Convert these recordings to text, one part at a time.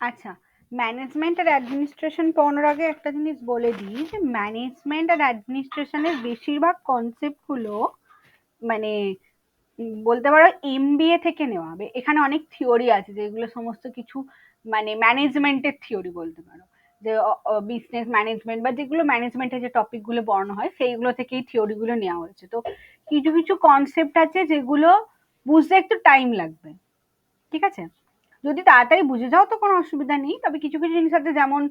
আচ্ছা, ম্যানেজমেন্ট আর অ্যাডমিনিস্ট্রেশন পড়ানোর আগে একটা জিনিস বলে দিই যে ম্যানেজমেন্ট আর অ্যাডমিনিস্ট্রেশনের বেশিরভাগ কনসেপ্ট গুলো মানে বলতে পারো এমবিএ থেকে নেওয়া হবে। এখানে অনেক থিওরি আছে যেগুলো সমস্ত কিছু মানে ম্যানেজমেন্টের থিওরি বলতে পারো, যে বিজনেস ম্যানেজমেন্ট বা যেগুলো ম্যানেজমেন্টের যে টপিক গুলো পড়ানো হয় সেইগুলো থেকেই থিওরি গুলো নেওয়া হয়েছে। তো কিছু কিছু কনসেপ্ট আছে যেগুলো বুঝতে একটু টাইম লাগবে, ঠিক আছে? যদি তাড়াতাড়ি বুঝে যাও তো কোনো অসুবিধা নেই, তবে কিছু কিছু জিনিস আছে যেমন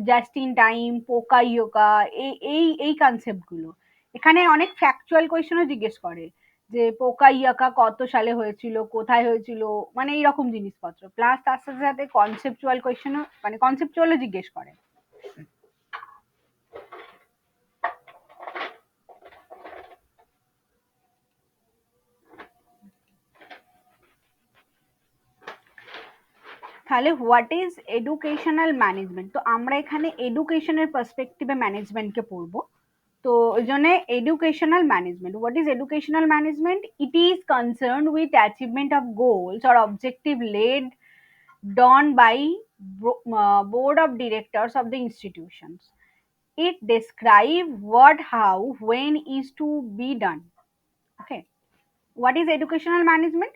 জাস্ট ইন টাইম, পোকা ইয়োকা, এই এই এই কনসেপ্ট গুলো এখানে অনেক ফ্যাকচুয়াল কোয়েশ্চেনও জিজ্ঞেস করে, যে পোকা ইয়াকা কত সালে হয়েছিল, কোথায় হয়েছিল, মানে এইরকম জিনিসপত্র, প্লাস তার সাথে সাথে কনসেপচুয়াল কোয়েশ্চেনও মানে কনসেপচুয়ালও জিজ্ঞেস করে। তাহলে হোয়াট ইজ এডুকেশনাল ম্যানেজমেন্ট, তো আমরা এখানে এডুকেশনের পার্সপেক্টিভে ম্যানেজমেন্টকে পড়বো। তো ওই জন্য educational management, what is educational management, it is concern with achievement of goals or objective led done by board of directors of the institutions. It describe what, how, when is to be done. Okay, what is educational management?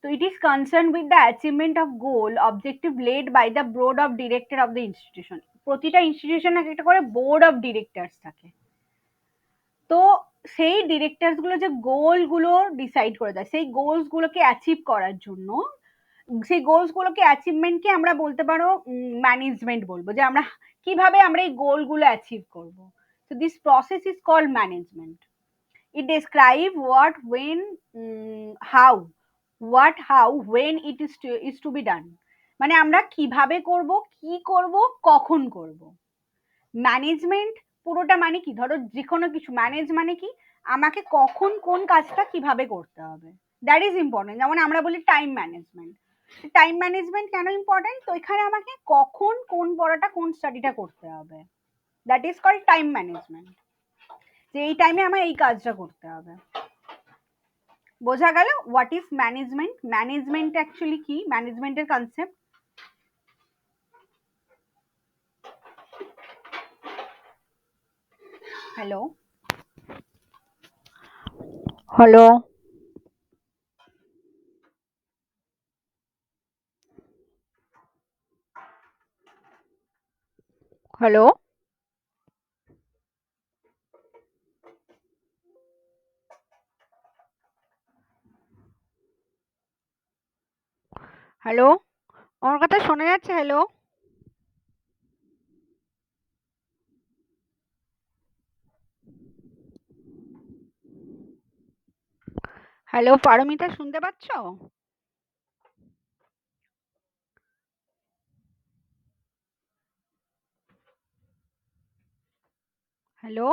So it is concerned with the achievement of goal objective laid by the board of director of the institution. প্রতিটা ইনস্টিটিউশনে একটা করে board of directors থাকে। তো সেই directors গুলো যে গোল গুলো decide করে দেয়, সেই গোলস গুলোকে অ্যাচিভ করার জন্য, সেই গোলস গুলোকে অ্যাচিভমেন্টকে আমরা বলতে পারো ম্যানেজমেন্ট বলবো, যে আমরা কিভাবে আমরা এই গোল গুলো অ্যাচিভ করব। তো this process is called management. It describe what when how, what how when it is to be done, মানে আমরা কিভাবে করব, কি করব, কখন করব। ম্যানেজমেন্ট পুরোটা মানে কি, ধরো যে কোনো কিছু ম্যানেজ মানে কি, আমাকে কখন কোন কাজটা কিভাবে করতে হবে, দ্যাট ইজ ইম্পর্টেন্ট। যেমন আমরা বলি টাইম ম্যানেজমেন্ট, টাইম ম্যানেজমেন্ট কেন ইম্পর্টেন্ট, তো এখানে আমাকে কখন কোন পড়াটা কোন স্টাডিটা করতে হবে, that is called time management, যে এই টাইমে আমার এই কাজটা করতে হবে। বোঝা গেল what is management, management actually কি, ম্যানেজমেন্টের concept. Hello, hello, hello, hello, আমার কথা শোনা যাচ্ছে? হ্যালো, হ্যালো, পারমিতা শুনতে পাচ্ছ? হ্যালো,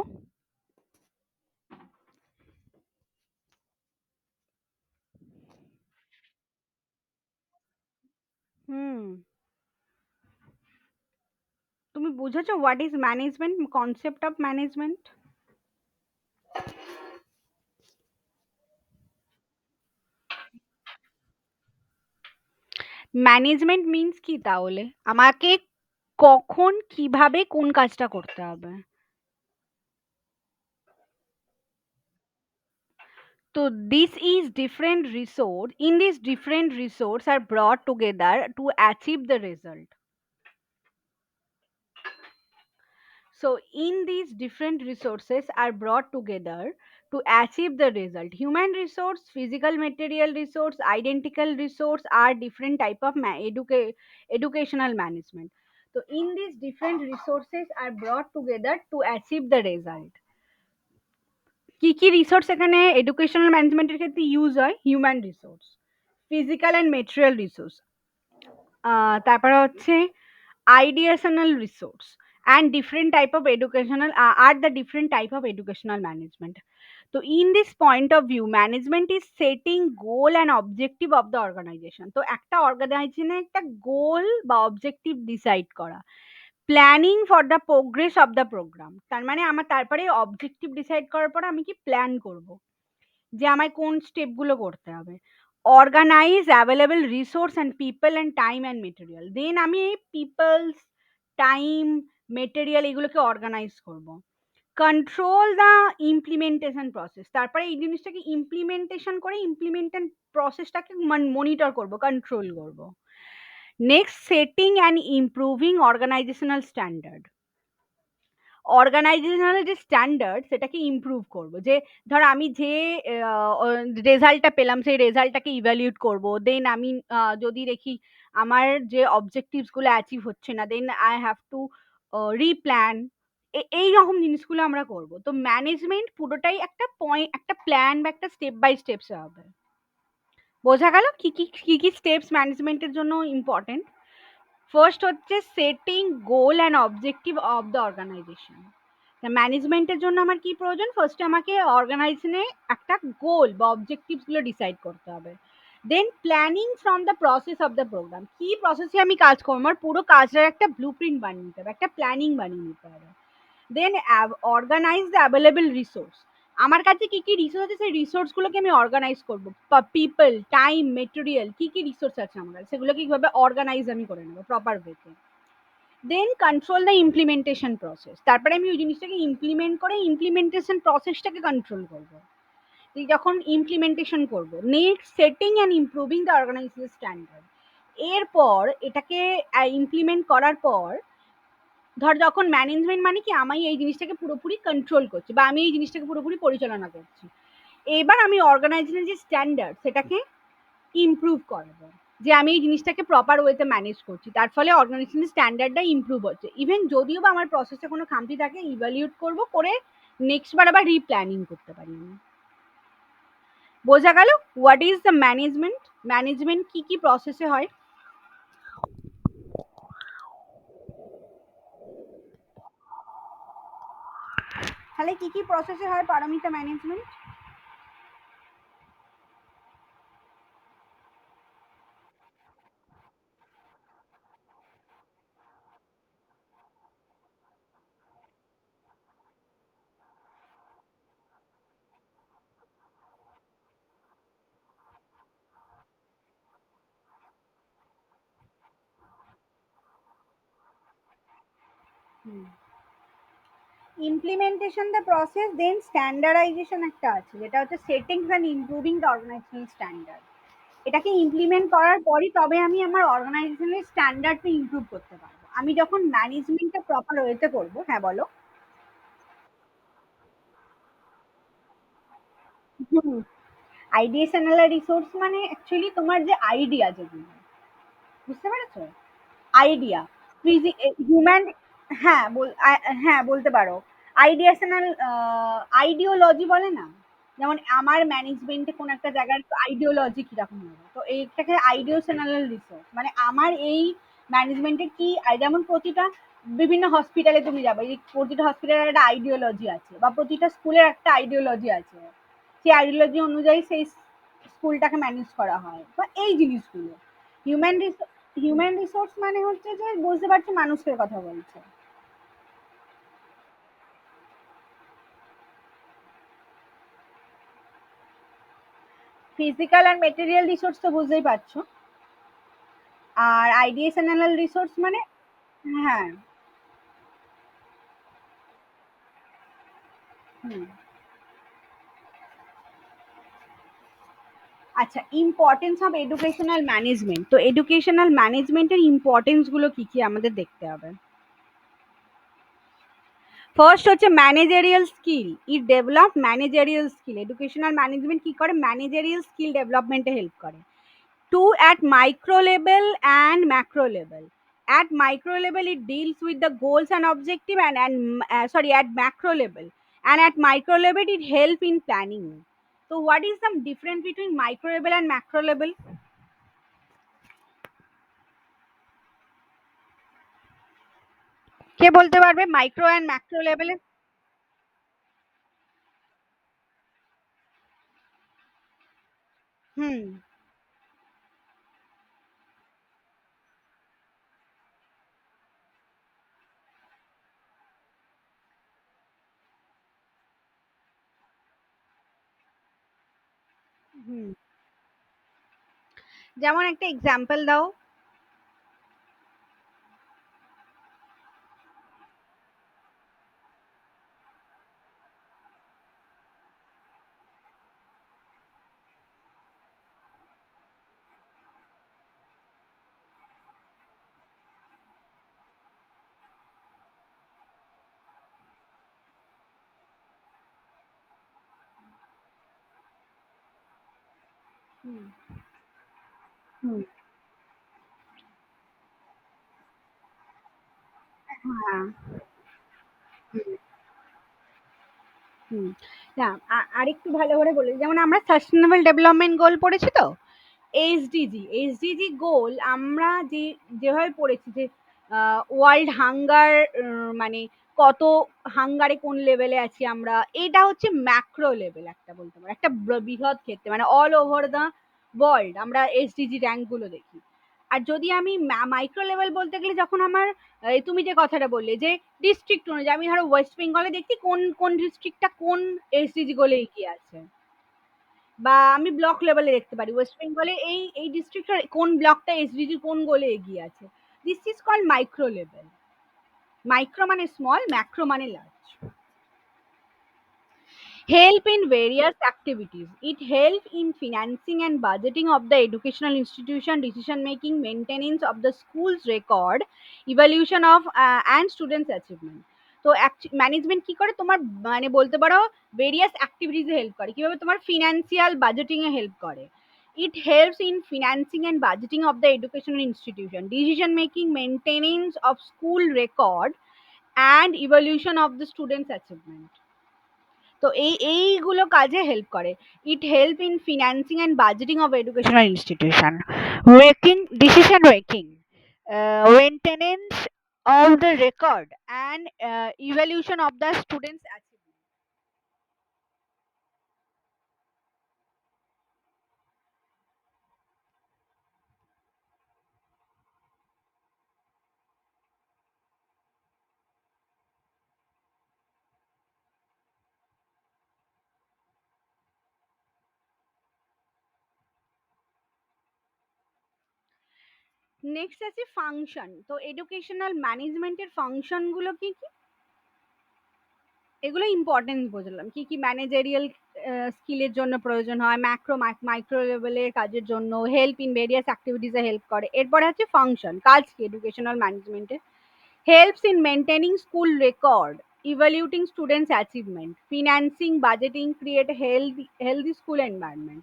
হুম, তুমি বুঝেছো what is management, concept of management? Management means কি তাহলে, আমাকে কখন কিভাবে কোন কাজটা করতে হবে। So this is different resource. In this different resource are brought together to achieve the result. So in these different resources are brought together to achieve the result. Human resource, physical material resource, identical resource are different type of educational management. So in these different resources are brought together to achieve the result. কি কি resource এখানে educational ম্যানেজমেন্টের ক্ষেত্রে use হয়? Human resource, physical and material resource, তারপরে হচ্ছে ideational resource, and different type of educational are the different type of educational management. So in this point of view management is setting goal and objective of the organization. তো একটা অর্গানাইজেশনে একটা goal বা objective decide করা, planning for the progress of the program, তার মানে আমার তারপরে অবজেক্টিভ ডিসাইড করার পর আমি কি প্ল্যান করব, যে আমায় কোন স্টেপগুলো করতে হবে। organize available resource and people and time and material, then আমি এই people's time material এগুলোকে অর্গানাইজ করব। কন্ট্রোল দা ইমপ্লিমেন্টেশন প্রসেস, তারপরে এই জিনিসটাকে ইমপ্লিমেন্টেশন করে ইমপ্লিমেন্টেশন প্রসেসটাকে মনিটর করব, কন্ট্রোল করব। Next, setting and improving organizational standard, organizational যে স্ট্যান্ডার্ড সেটাকে ইমপ্রুভ করব। যে ধর আমি যে রেজাল্টটা পেলাম সেই রেজাল্টটাকে ইভ্যালুয়েট করব, দেন আমি যদি দেখি আমার যে অবজেক্টিভস গুলো অ্যাচিভ হচ্ছে না, দেন আই হ্যাভ টু রিপ্ল্যান। এই রকম জিনিসগুলো আমরা করব। তো ম্যানেজমেন্ট পুরোটাই একটা পয়েন্ট, একটা প্ল্যান বা একটা স্টেপ বাই স্টেপস হবে। বোঝা গেল কি কি কি কি স্টেপস ম্যানেজমেন্টের জন্য ইম্পর্টেন্ট। ফার্স্ট হচ্ছে setting goal and objective of the organization. ম্যানেজমেন্টের জন্য আমার কি প্রয়োজন, ফার্স্টে আমাকে অর্গানাইজেশনে একটা গোল বা অবজেক্টিভস গুলো ডিসাইড করতে হবে। Then planning from the process of the program, কি প্রসেসে আমি কাজ করবো, আমার পুরো কাজটার একটা ব্লু প্রিন্ট বানিয়ে নিতে হবে, একটা প্ল্যানিং বানিয়ে নিতে হবে। দেন অর্গানাইজ দ্য অ্যাভেলেবল রিসোর্স, আমার কাছে কি কি রিসোর্স আছে সেই রিসোর্স গুলোকে আমি অর্গানাইজ করবো। পিপল, টাইম, মেটেরিয়াল, কি কি রিসোর্স আছে আমার কাছে সেগুলোকে কিভাবে অর্গানাইজ আমি করে নেবো প্রপার ওয়েতে। দেন কন্ট্রোল দ্য ইমপ্লিমেন্টেশন প্রসেস, তারপরে আমি ওই জিনিসটাকে ইমপ্লিমেন্ট করে ইমপ্লিমেন্টেশন প্রসেসটাকে কন্ট্রোল করবো, যখন ইমপ্লিমেন্টেশন করবো। Next, setting and improving the organization standard, এরপর এটাকে ইমপ্লিমেন্ট করার পর ধর যখন ম্যানেজমেন্ট মানে কি আমি এই জিনিসটাকে পুরোপুরি কন্ট্রোল করছি বা আমি এই জিনিসটাকে পুরোপুরি পরিচালনা করছি, এবার আমি অর্গানাইজেশনের যে স্ট্যান্ডার্ড সেটাকে ইমপ্রুভ করাবো, যে আমি এই জিনিসটাকে প্রপার ওয়েতে ম্যানেজ করছি, তার ফলে অর্গানাইজেশনের স্ট্যান্ডার্ডটা ইমপ্রুভ হচ্ছে। ইভেন যদিও বা আমার প্রসেসে কোনো খামতি থাকে ইভ্যালুয়েট করবো, করে নেক্সট বার আবার রিপ্ল্যানিং করতে পারি আমি। বোঝা গেল what is the management, management কি কি প্রসেসে হয়। তাহলে কি কি প্রসেসে হয় Paromita management? Implementation the process, then standardization একটা আছে যেটা হচ্ছে settings and improving the organizational standard. এটাকে ইমপ্লিমেন্ট করার পরই তবে আমি আমার অর্গানাইজেশনের স্ট্যান্ডার্ডটা ইমপ্রুভ করতে পারবো। আমি যখন ম্যানেজমেন্টটা প্রপার ওয়েতে করবো। হ্যাঁ বলো। আইডিয়েশনাল রিসোর্স মানে অ্যাকচুয়ালি তোমার যে আইডিয়া, যেগুলো বুঝতে পেরেছো, আইডিয়া, হিউম্যান, হ্যাঁ হ্যাঁ বলতে পারো। আইডিয়াশনাল, আইডিওলজি বলে না, যেমন আমার ম্যানেজমেন্টে কোন একটা জায়গার আইডিওলজি কিরকম হবে, তো এইটাকে আইডিওশনাল রিসোর্স মানে আমার এই ম্যানেজমেন্টে কি যেমন প্রতিটা বিভিন্ন হসপিটালে তুমি যাবে, এই প্রতিটা হসপিটালের একটা আইডিওলজি আছে বা প্রতিটা স্কুলের একটা আইডিওলজি আছে, সেই আইডিওলজি অনুযায়ী সেই স্কুলটাকে ম্যানেজ করা হয় বা এই জিনিসগুলো। হিউম্যান হিউম্যান রিসোর্স মানে হচ্ছে যে বুঝতে পারছি মানুষের কথা বলছে। ফিজিক্যাল আর মেটেরিয়াল রিসোর্স তো বুঝতেই পারছো। আর আইডিয়েশনাল রিসোর্স মানে, হ্যাঁ, হুম, আচ্ছা, ইম্পর্টেন্স অফ এডুকেশনাল ম্যানেজমেন্ট, তো এডুকেশনাল ম্যানেজমেন্টের ইম্পর্টেন্স গুলো কি কি আমাদের দেখতে হবে। ফার্স্ট হচ্ছে managerial skill, it develop managerial skill, educational management কি করে, ম্যানেজারিয়াল স্কিল ডেভেলপমেন্টে হেল্প করে। Two, at micro level and macro level. At micro level it deals with the goals and objective, and sorry, at macro level, and at micro level it help in planning. So what is the difference between micro level and macro level? কে বলতে পারবে micro and macro লেভেলে? হুম, হুম, যেমন একটা example দাও। হুম। হুম। হ্যাঁ। হুম। না, আরেকটু ভালো করে বলি, যেমন আমরা সাস্টেনেবল ডেভেলপমেন্ট গোল পড়েছি তো, এইচডিজি গোল আমরা যেভাবে পড়েছি যে ওয়ার্ল্ড হাঙ্গার, মানে কত হাঙ্গারে কোন লেভেলে আছি আমরা, এটা হচ্ছে ম্যাক্রো লেভেল, একটা বলতে পারো একটা বৃহৎ ক্ষেত্রে, মানে অল ওভার দ্য ওয়ার্ল্ড আমরা এইচডিজি র্যাঙ্ক গুলো দেখি। আর যদি আমি মাইক্রো লেভেল বলতে গেলে, যখন আমার তুমি যে কথাটা বললে যে ডিস্ট্রিক্ট অনুযায়ী, আমি ধরো ওয়েস্ট বেঙ্গলে দেখছি কোন কোন ডিস্ট্রিক্টটা কোন এইচডিজি গোলে এগিয়ে আছে, বা আমি ব্লক লেভেলে দেখতে পারি ওয়েস্ট বেঙ্গলে এই এই ডিস্ট্রিক্টের কোন ব্লকটা এসডিজি কোন গোলে এগিয়ে আছে। This is called micro level. Micro মানে স্মল, ম্যাক্রো মানে large. Help in various activities. It helps in financing and budgeting of the educational institution, decision making, maintenance of the school's record, evaluation of and students' achievement. তো management কি করে তোমার, মানে বলতে পারো various অ্যাক্টিভিটিসে help করে, কিভাবে তোমার ফিনান্সিয়াল বাজেটিং এ হেল্প করে। It helps in financing and budgeting of the educational institution, decision making, maintenance of school record and evolution of the students achievement. তো এইগুলো কাজে হেল্প করে। It help in financing and budgeting of educational institution, making decision making, maintenance of the record and evaluation of the students achievement. Next আছে function. তো educational ম্যানেজমেন্টের function গুলো কি কি, এগুলো ইম্পর্টেন্স বুঝলাম, কি কি ম্যানেজারিয়াল স্কিলের জন্য প্রয়োজন হয়, মাইক্রো লেভেলের কাজের জন্য, হেল্প ইন ভেরিয়াস অ্যাক্টিভিটিসে হেল্প করে। এরপরে আছে ফাংশন, কাজ কি এডুকেশনাল ম্যানেজমেন্টের, helps in maintaining school record, evaluating students' achievement, financing, budgeting, create a healthy school environment.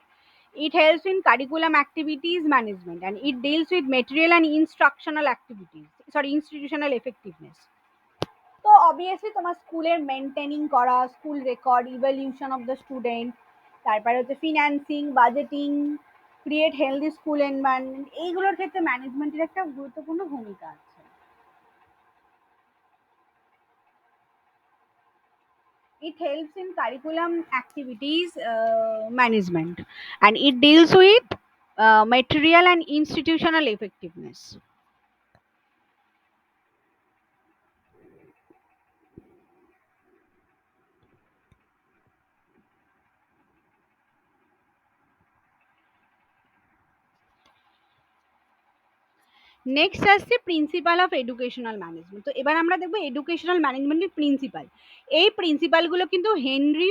It helps in curriculum activities management, and it deals with material and instructional activities. Sorry, institutional effectiveness. তো obviously তোমার স্কুলের maintaining করা, school record, evolution of the student, তারপরে হচ্ছে financing, budgeting, create healthy school environment, এইগুলোর ক্ষেত্রে ম্যানেজমেন্টের একটা গুরুত্বপূর্ণ ভূমিকা আছে। It helps in curriculum activities management, and it deals with material and institutional effectiveness. Next আসছে প্রিন্সিপাল অফ এডুকেশনাল ম্যানেজমেন্ট। তো এবার আমরা দেখবো এডুকেশনাল ম্যানেজমেন্টের প্রিন্সিপাল। এই প্রিন্সিপালগুলো কিন্তু হেনরি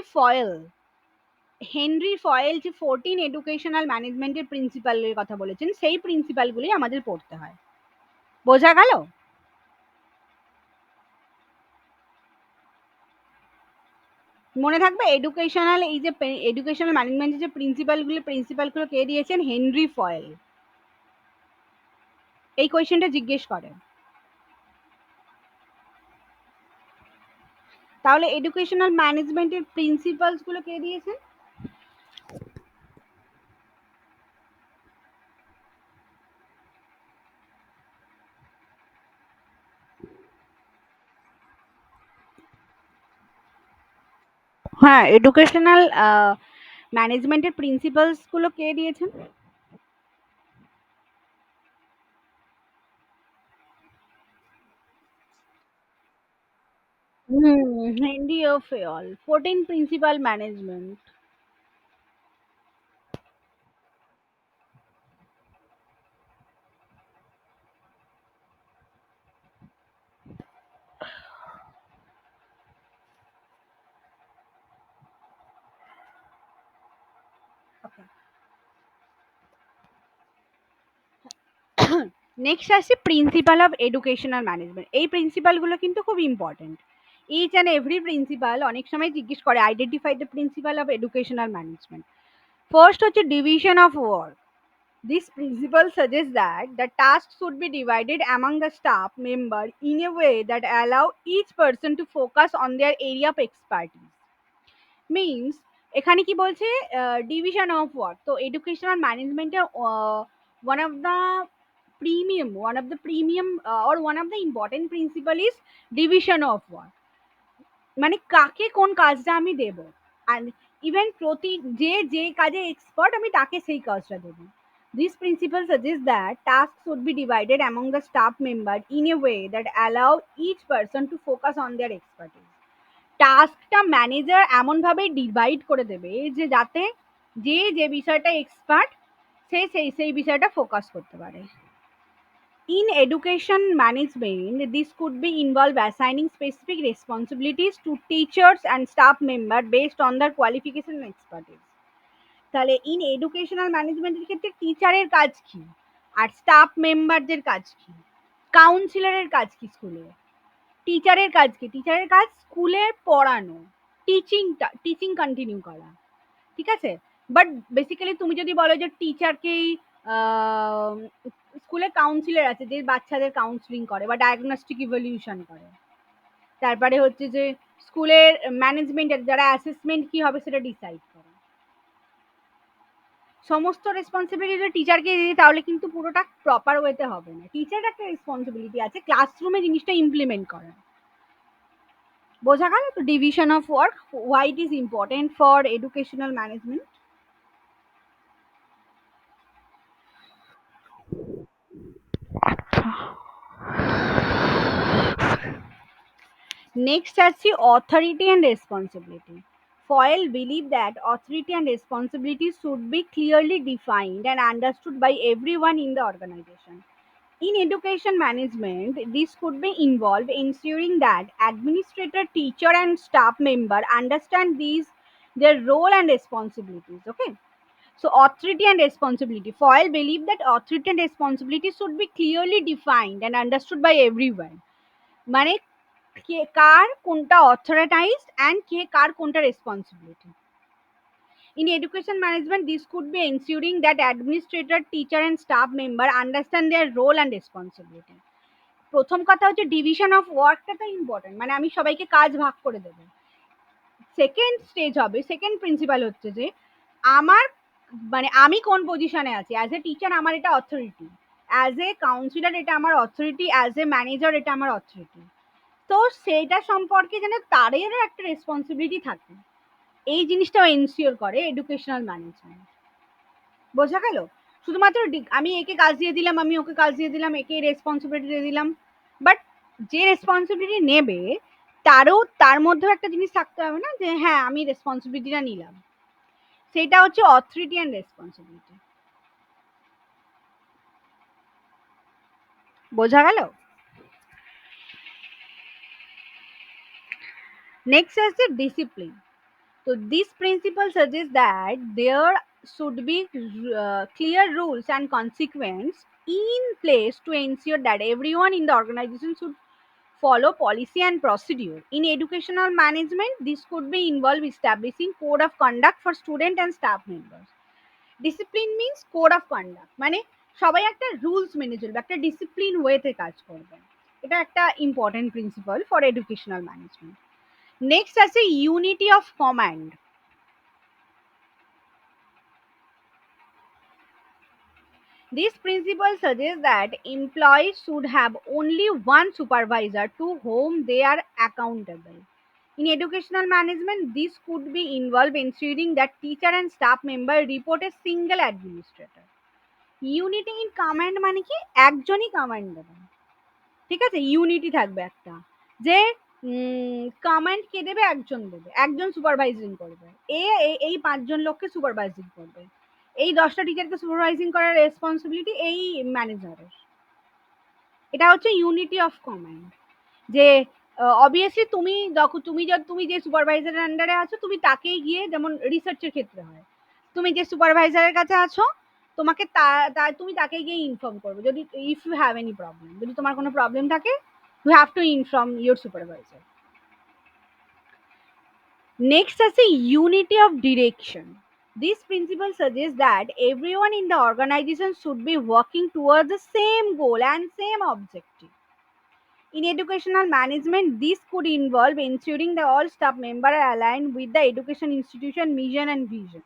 ফয়েল যে 14 এডুকেশনাল ম্যানেজমেন্টের প্রিন্সিপালের কথা বলেছেন, সেই প্রিন্সিপালগুলি আমাদের পড়তে হয়। বোঝা গেল? মনে থাকবে এডুকেশনাল, এই যে এডুকেশনাল ম্যানেজমেন্টের যে প্রিন্সিপালগুলো কে দিয়েছেন, হেনরি ফয়েল। এই কোয়েশ্চেনটা জিজ্ঞেস করে। তাহলে এডুকেশনাল ম্যানেজমেন্টের প্রিন্সিপালস গুলো কে দিয়েছেন? হ্যাঁ, এডুকেশনাল ম্যানেজমেন্টের প্রিন্সিপালস গুলো কে দিয়েছেন? হেনরি ও ফেয়ল, 14 প্রিন্সিপাল ম্যানেজমেন্ট। নেক্সট আসছে প্রিন্সিপাল অফ এডুকেশনাল ম্যানেজমেন্ট। এই প্রিন্সিপালগুলো কিন্তু খুব important. Each and every principle অনেক সময় জিজ্ঞেস করে identify the principle of educational management. First হচ্ছে division of work. This principle suggests that the tasks should be divided among the staff member in a way that allow each person to focus on their area of expertise. Means এখানে কি বলছে division of work. তো educational ম্যানেজমেন্টের one of the premium or one of the important principle is division of work। মানে কাকে কোন কাজটা আমি দেব, আর ইভেন প্রতি যে যে কাজে এক্সপার্ট আমি তাকে সেই কাজটা দেব। This principle suggests that tasks should be divided among the staff member in a way that allow each person to focus on their expertise। টাস্কটা ম্যানেজার এমন ভাবে ডিভাইড করে দেবে যে যাতে যে যে বিষয়টা এক্সপার্ট সে সেই সেই বিষয়টা ফোকাস করতে পারে। In education management, this could be involve assigning specific responsibilities to teachers and staff member based on their qualification and expertise। তাহলে ইন এডুকেশনাল ম্যানেজমেন্টের ক্ষেত্রে টিচারের কাজ কি আর স্টাফ মেম্বারদের কাজ কি, কাউন্সিলরের কাজ কি স্কুলে, টিচারের কাজ কি, টিচারের কাজ স্কুলে পড়ানো, টিচিং কন্টিনিউ করা, ঠিক আছে। বাট বেসিক্যালি তুমি যদি বলো যে টিচারকেই স্কুলে কাউন্সিলর আছে যে বাচ্চাদের কাউন্সিলিং করে বা ডায়াগনস্টিক ইভলিউশন করে, তারপরে হচ্ছে যে স্কুলের ম্যানেজমেন্টের যারা অ্যাসেসমেন্ট কি হবে সেটা ডিসাইড করে। সমস্ত রেসপন্সিবিলিটি যদি টিচারকে দিই তাহলে কিন্তু পুরোটা প্রপার ওয়েতে হবে না। টিচারের একটা রেসপন্সিবিলিটি আছে ক্লাসরুমে জিনিসটা ইমপ্লিমেন্ট করা। বোঝা গেল তো division of work why it is important for educational management. Next আসছি authority and responsibility. Foyle believed that authority and responsibility should be clearly defined and understood by everyone in the organization. In education management, this could be involved ensuring that administrator, teacher, and staff member understand their role and responsibilities. Okay. So authority and responsibility. Foyle believed that authority and responsibility should be clearly defined and understood by everyone. মানে কে কার কোনটা authorised and কে কার কোনটা responsibility. In education management, this could be ensuring that administrator, teacher and staff member understand their role and responsibility. প্রথম কথা হচ্ছে division of ওয়ার্কটা তো important, মানে আমি সবাইকে কাজ ভাগ করে দেবো। সেকেন্ড স্টেজ হবে, সেকেন্ড প্রিন্সিপাল হচ্ছে যে আমার মানে আমি কোন পজিশনে আছি। অ্যাজ এ টিচার আমার এটা অথরিটি, অ্যাজ এ কাউন্সিলর এটা আমার অথরিটি, অ্যাজ এ ম্যানেজার এটা আমার অথরিটি। তো সেটা সম্পর্কে যেন তাদেরও একটা রেসপন্সিবিলিটি থাকে, এই জিনিসটাও এনশিওর করে এডুকেশনাল ম্যানেজমেন্ট। বোঝা গেল? শুধুমাত্র আমি একে কাজ দিয়ে দিলাম, আমি ওকে কাজ দিয়ে দিলাম, একে রেসপন্সিবিলিটি দিয়ে দিলাম, বাট যে রেসপন্সিবিলিটি নেবে তার মধ্যেও একটা জিনিস থাকতে হবে না যে হ্যাঁ আমি রেসপন্সিবিলিটিটা নিলাম, সেটা হচ্ছে অথরিটি অ্যান্ড রেসপন্সিবিলিটি। বোঝা গেল? নেক্সট আছে discipline. So this principle suggests that there should be clear rules and consequence in place to ensure that everyone in the organization should follow policy and procedure. In educational management, this could be involve establishing code of conduct for student and staff members. Discipline means code of conduct, মানে সবাই একটা rules মেনে চলবে, একটা discipline ওয়েতে কাজ করবে। এটা একটা important principle for educational management. Next আছে unity of command. This principle suggests that employees should have only one supervisor to whom they are accountable. In educational management, this could be involved ensuring that teacher and staff member report a single administrator. Unity in command মানে কি একজনই command দেবে, ঠিক আছে, unity থাকবে একটা, যে command কে দেবে, একজন দেবে, একজন সুপারভাইজিং করবে, এই পাঁচজন লোককে সুপারভাইজিং করবে, এই 10টা টিচারকে সুপারভাইজিং করার রেসপন্সিবিলিটি এই ম্যানেজারের। এটা হচ্ছে ইউনিটি অফ কমান্ড। যে অবভিয়াসলি তুমি যে সুপারভাইজারের আন্ডারে আছো তুমি তাকেই গিয়ে, যেমন রিসার্চের ক্ষেত্রে হয়, তুমি যে সুপারভাইজারের কাছে আছো তোমাকে তুমি তাকে গিয়ে ইনফর্ম করবে যদি if you have any problem, যদি তোমার কোনো প্রবলেম থাকে you have to inform your supervisor. Next আছে unity of direction. This principle suggests that everyone in the organization should be working towards the same goal and same objective. In educational management, this could involve ensuring that all staff members are aligned with the education institution mission and vision.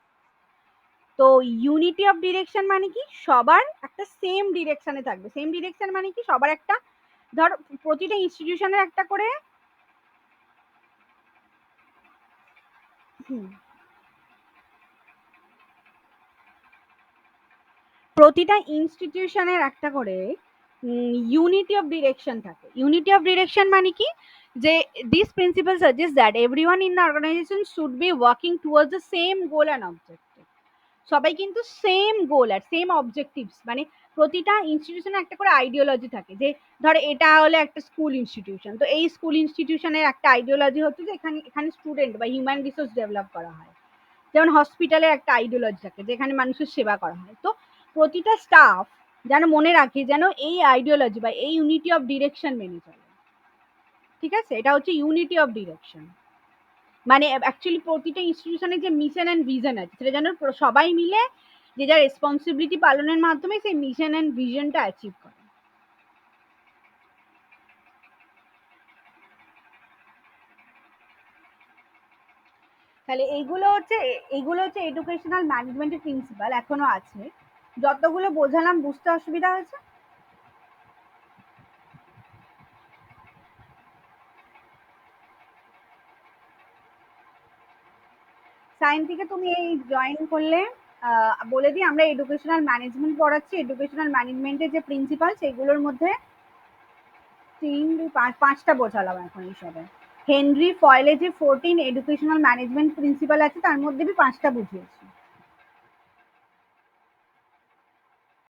তো unity of direction মানে কি, সবার একটা same ডিরেকশনে থাকবে। Same direction মানে কি, সবার একটা, ধর প্রতিটা ইনস্টিটিউশনের একটা করে প্রতিটা ইনস্টিটিউশনের একটা করে ইউনিটি অফ ডিরেকশন থাকে। ইউনিটি অফ ডিরেকশন মানে কি, যে this principle suggest that everyone in the organization should be working towards the same goal and objective. সবাই কিন্তু সেম গোল আর সেম অবজেক্টিভস, মানে প্রতিটা ইনস্টিটিউশনে একটা করে আইডিওলজি থাকে। যে ধর এটা হলো একটা স্কুল ইনস্টিটিউশন, তো এই স্কুল ইনস্টিটিউশনের একটা আইডিওলজি হচ্ছে যে এখানে এখানে স্টুডেন্ট বা হিউম্যান রিসোর্স ডেভেলপ করা হয়। যেমন হসপিটালের একটা আইডিওলজি থাকে যেখানে মানুষের সেবা করা হয়। তো প্রতিটা স্টাফ যেন মনে রাখে যেন এই আইডিওলজি বা এই ইউনিটি অফ ডিরেকশন মেনে চলে। ঠিক আছে, এটা হচ্ছে ইউনিটি অফ ডিরেকশন। মানে অ্যাকচুয়ালি প্রতিটা ইনস্টিটিউশনের যে মিশন অ্যান্ড ভিশন আছে সেটা যেন সবাই মিলে যে যার রেসপন্সিবিলিটি পালনের মাধ্যমে সেই মিশন অ্যান্ড ভিশনটা অ্যাচিভ করে। তাহলে এইগুলো হচ্ছে এডুকেশনাল ম্যানেজমেন্টের প্রিন্সিপাল, এখনো আছে। যতগুলো বোঝালাম বুঝতে অসুবিধা হয়েছে? সায়েন্স থেকে তুমি এই জয়েন করলে বলে দিই, আমরা এডুকেশনাল ম্যানেজমেন্ট পড়াচ্ছি। এডুকেশনাল ম্যানেজমেন্টের যে প্রিন্সিপাল সেগুলোর মধ্যে পাঁচটা বোঝালাম এখন হিসাবে। হেনরি ফয়েলে যে 14 এডুকেশনাল ম্যানেজমেন্ট প্রিন্সিপাল আছে তার মধ্যে আমি পাঁচটা বুঝিয়েছি।